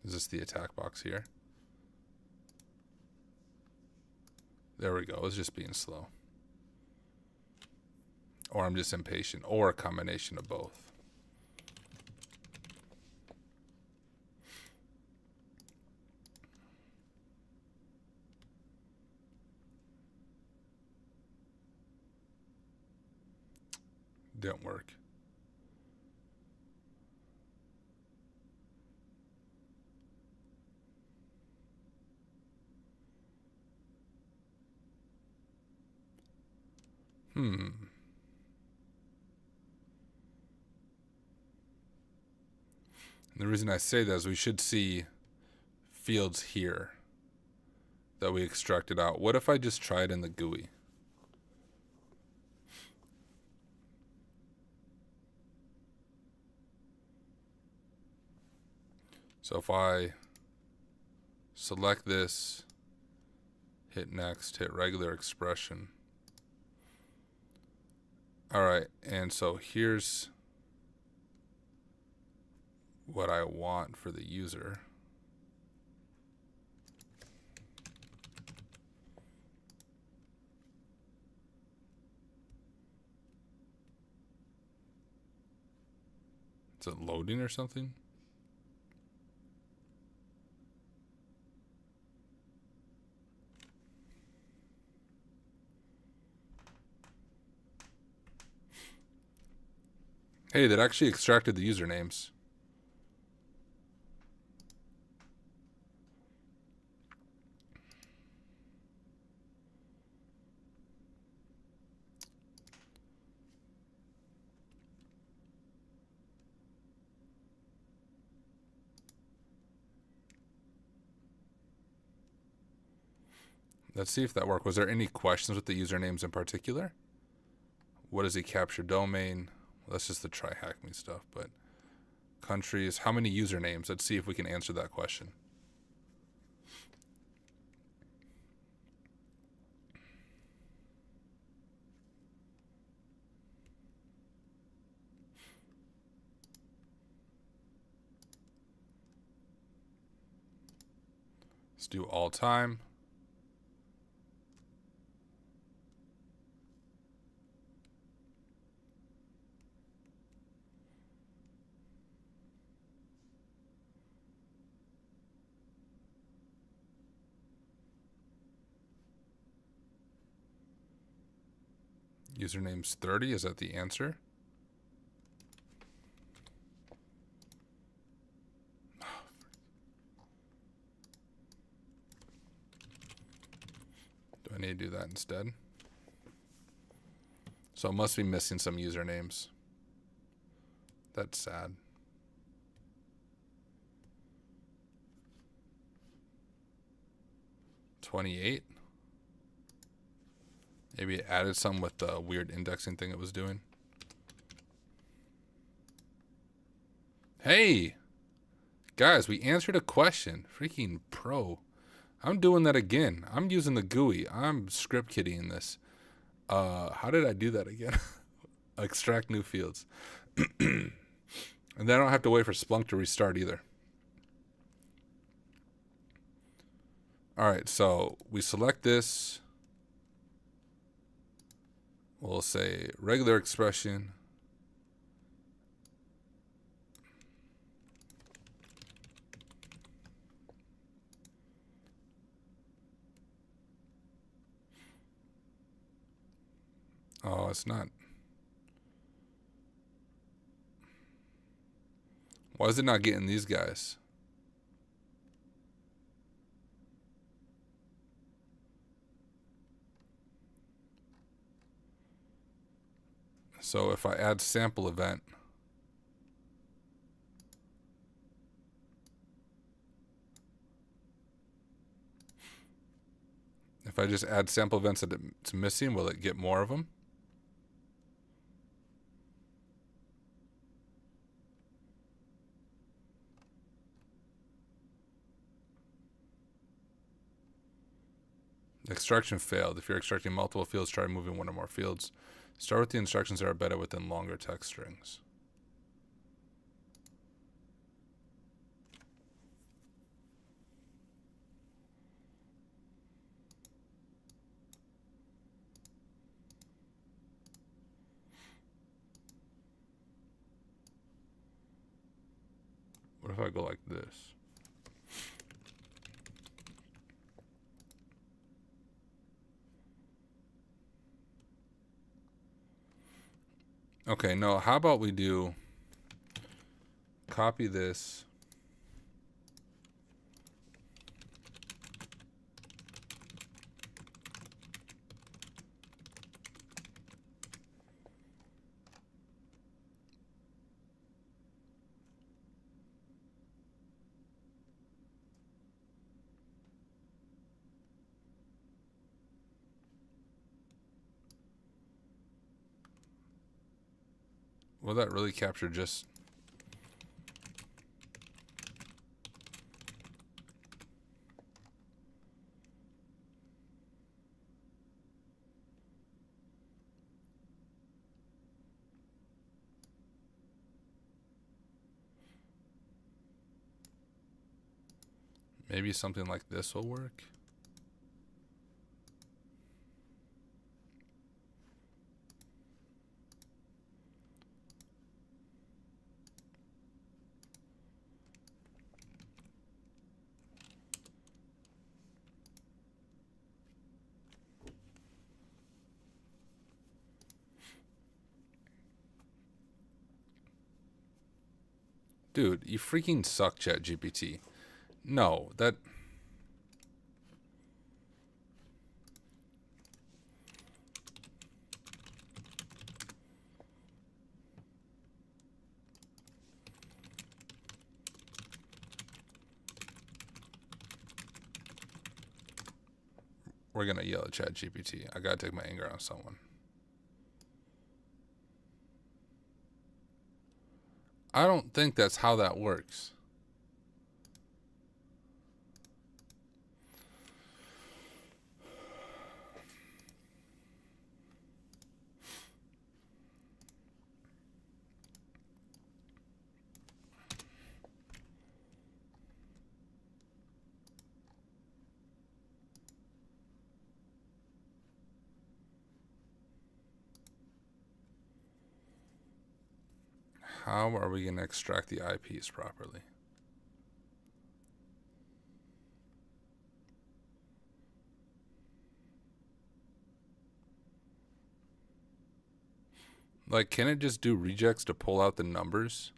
Is this the attack box here? There we go. It's just being slow. Or I'm just impatient, or a combination of both. Didn't work. And the reason I say that is we should see fields here that we extracted out. What if I just try it in the GUI? So if I select this, hit next, hit regular expression. All right, and so here's what I want for the user. Is it loading or something? Hey, that actually extracted the usernames. Let's see if that worked. Was there any questions with the usernames in particular? What does he capture? Domain. That's just the try hack me stuff. But countries. How many usernames? Let's see if we can answer that question. Let's do all time. Username's 30. Is that the answer? Do I need to do that instead? So it must be missing some usernames. That's sad. $28. Maybe it added some with the weird indexing thing it was doing. Hey! Guys, we answered a question. Freaking pro. I'm doing that again. I'm using the GUI. I'm script kidding this. How did I do that again? Extract new fields. And then I don't have to wait for Splunk to restart either. Alright, so we select this. We'll say regular expression. Oh, it's not. Why is it not getting these guys? So if I add sample event, if I just add sample events that it's missing, will it get more of them? Extraction failed. If you're extracting multiple fields, try moving one or more fields. Start with the instructions that are better within longer text strings. What if I go like this? Okay, no, how about we do copy this. Will that really capture just... Maybe something like this will work. Dude, you freaking suck, ChatGPT. No, that... We're gonna yell at ChatGPT. I gotta take my anger out on someone. I don't think that's how that works. How are we gonna extract the IPs properly? Like, can it just do rejects to pull out the numbers?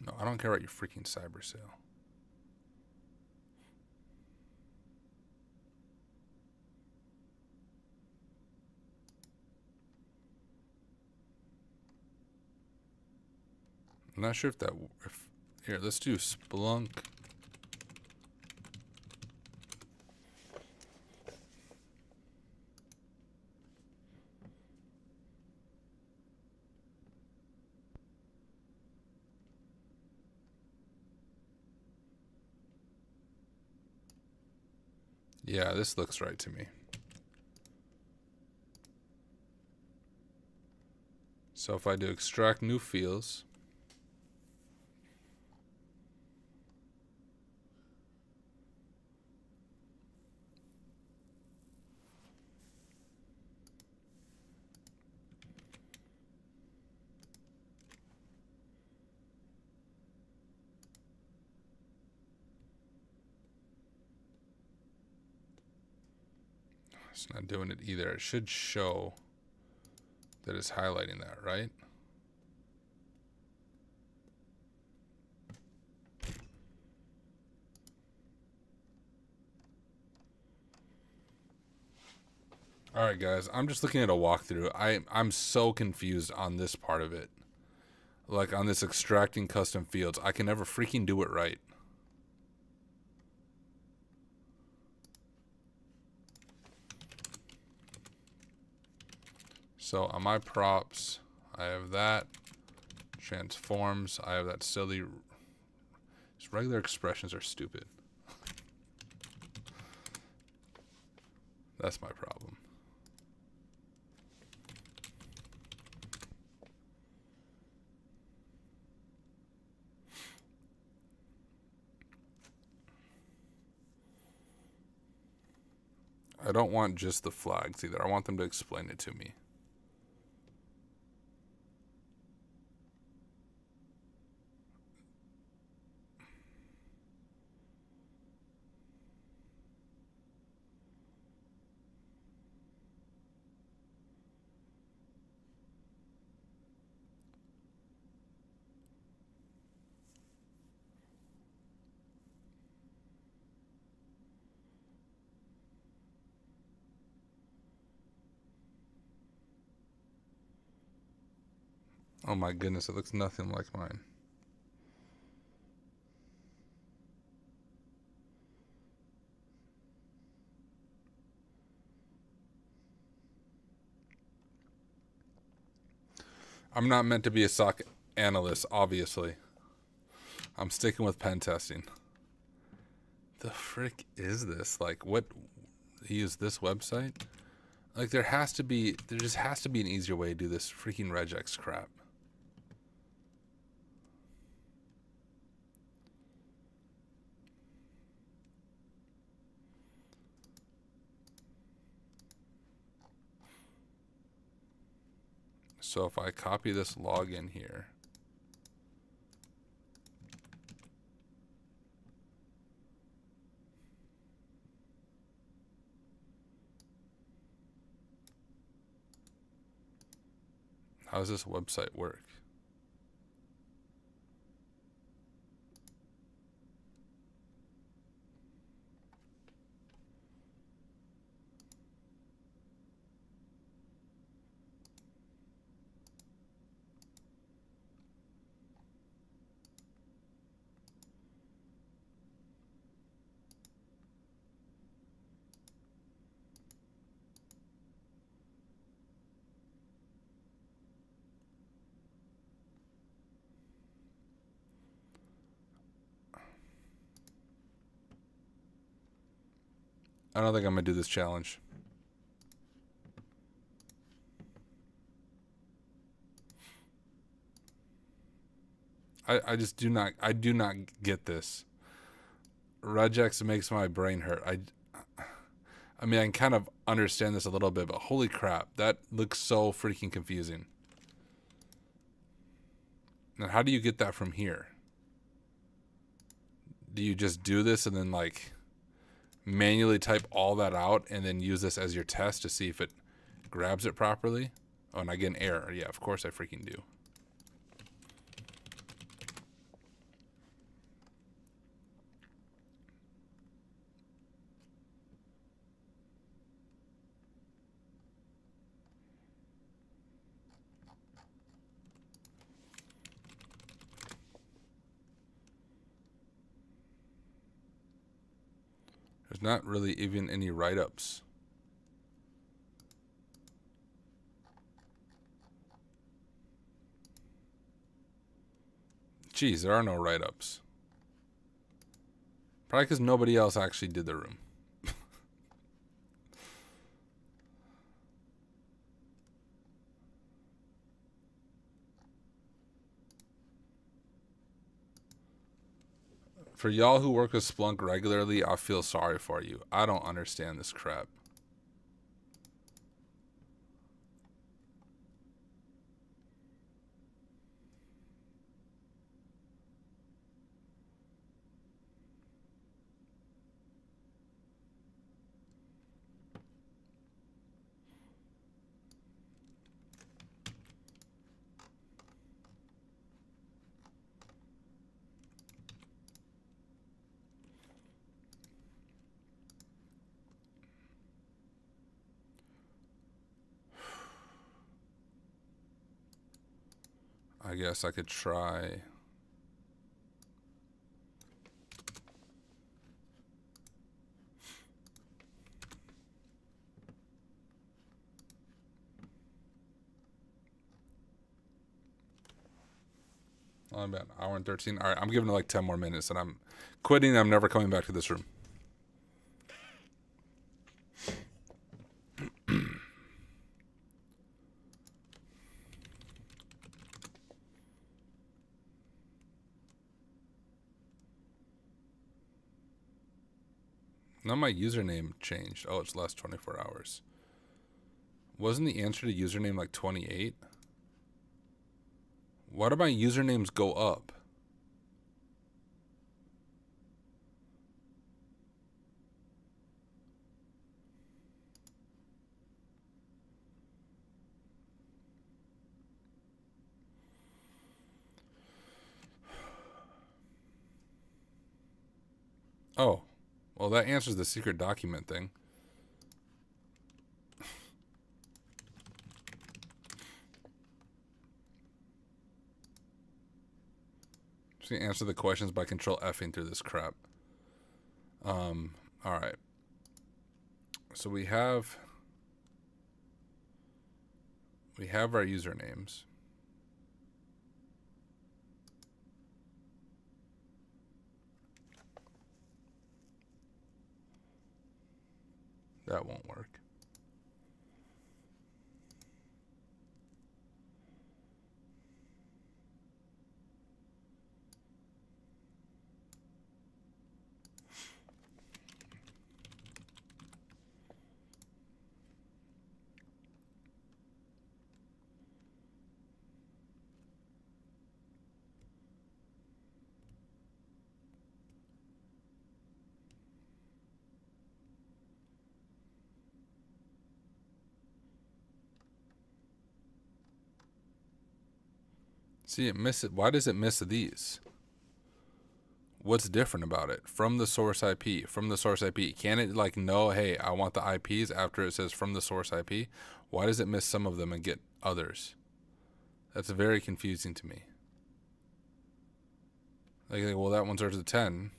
No, I don't care about your freaking cyber sale. I'm not sure if that... Here, let's do Splunk. Yeah, this looks right to me. So if I do extract new fields... It's not doing it either. It should show that it's highlighting that, right? All right, guys. I'm just looking at a walkthrough. I'm so confused on this part of it. Like, on this extracting custom fields. I can never freaking do it right. So on my props, I have that. Transforms, I have that silly... Just regular expressions are stupid. That's my problem. I don't want just the flags either. I want them to explain it to me. Oh my goodness, it looks nothing like mine. I'm not meant to be a SOC analyst, obviously. I'm sticking with pen testing. The frick is this? Like, what? Use this website? Like, there just has to be an easier way to do this freaking regex crap. So if I copy this login here, how does this website work? I don't think I'm gonna do this challenge. I just do not get this. Regex makes my brain hurt. I mean, I can kind of understand this a little bit, but holy crap, that looks so freaking confusing. Now, how do you get that from here? Do you just do this and then like manually type all that out and then use this as your test to see if it grabs it properly? Oh, and I get an error. Yeah, of course I freaking do. There's not really even any write-ups. Geez, there are no write-ups. Probably because nobody else actually did the room. For y'all who work with Splunk regularly, I feel sorry for you. I don't understand this crap. I guess I could try. Oh, about an hour and 13. All right, I'm giving it like 10 more minutes and I'm quitting. I'm never coming back to this room. Now my username changed. Oh, it's last 24 hours. Wasn't the answer to username like 28? Why do my usernames go up? Oh, well, that answers the secret document thing. Just gonna answer the questions by control Fing through this crap. All right. So we have our usernames. That won't work. See, it miss it. Why does it miss these? What's different about it? From the source IP, from the source IP. Can it like know, hey, I want the IPs after it says from the source IP? Why does it miss some of them and get others? That's very confusing to me. Like, well, that one starts at 10,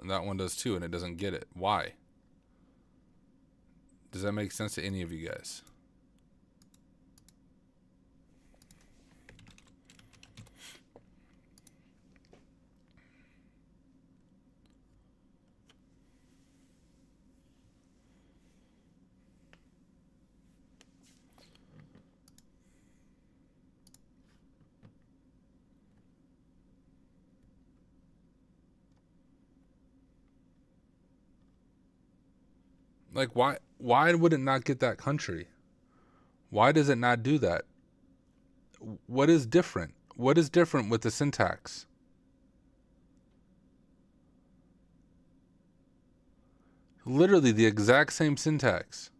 and that one does 2, and it doesn't get it. Why? Does that make sense to any of you guys? Like, why would it not get that country? Why does it not do that? What is different? What is different with the syntax? Literally the exact same syntax.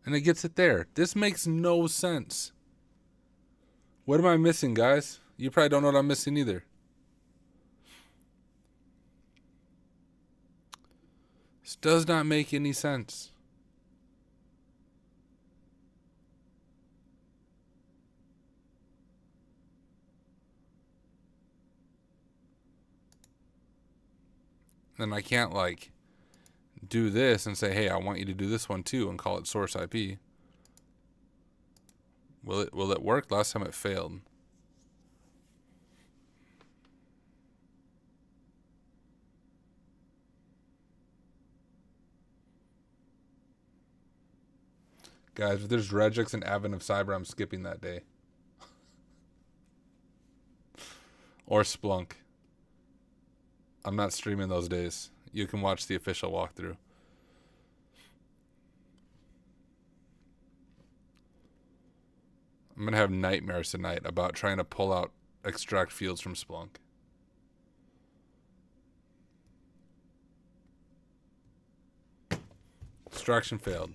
And it gets it there. This makes no sense. What am I missing, guys? You probably don't know what I'm missing either. This does not make any sense. Then I can't like do this and say, hey, I want you to do this one too and call it source IP. Will it work? Last time it failed. Guys, if there's regex and Advent of Cyber, I'm skipping that day. Or Splunk. I'm not streaming those days. You can watch the official walkthrough. I'm going to have nightmares tonight about trying to pull out extract fields from Splunk. Extraction failed.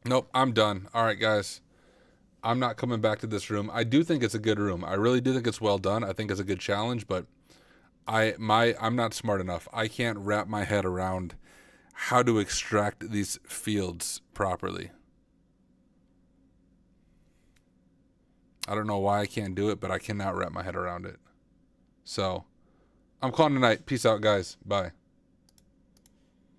Nope, I'm done. All right, guys. I'm not coming back to this room. I do think it's a good room. I really do think it's well done. I think it's a good challenge, but I'm not smart enough. I can't wrap my head around how to extract these fields properly. I don't know why I can't do it, but I cannot wrap my head around it. So, I'm calling tonight. Peace out, guys. Bye.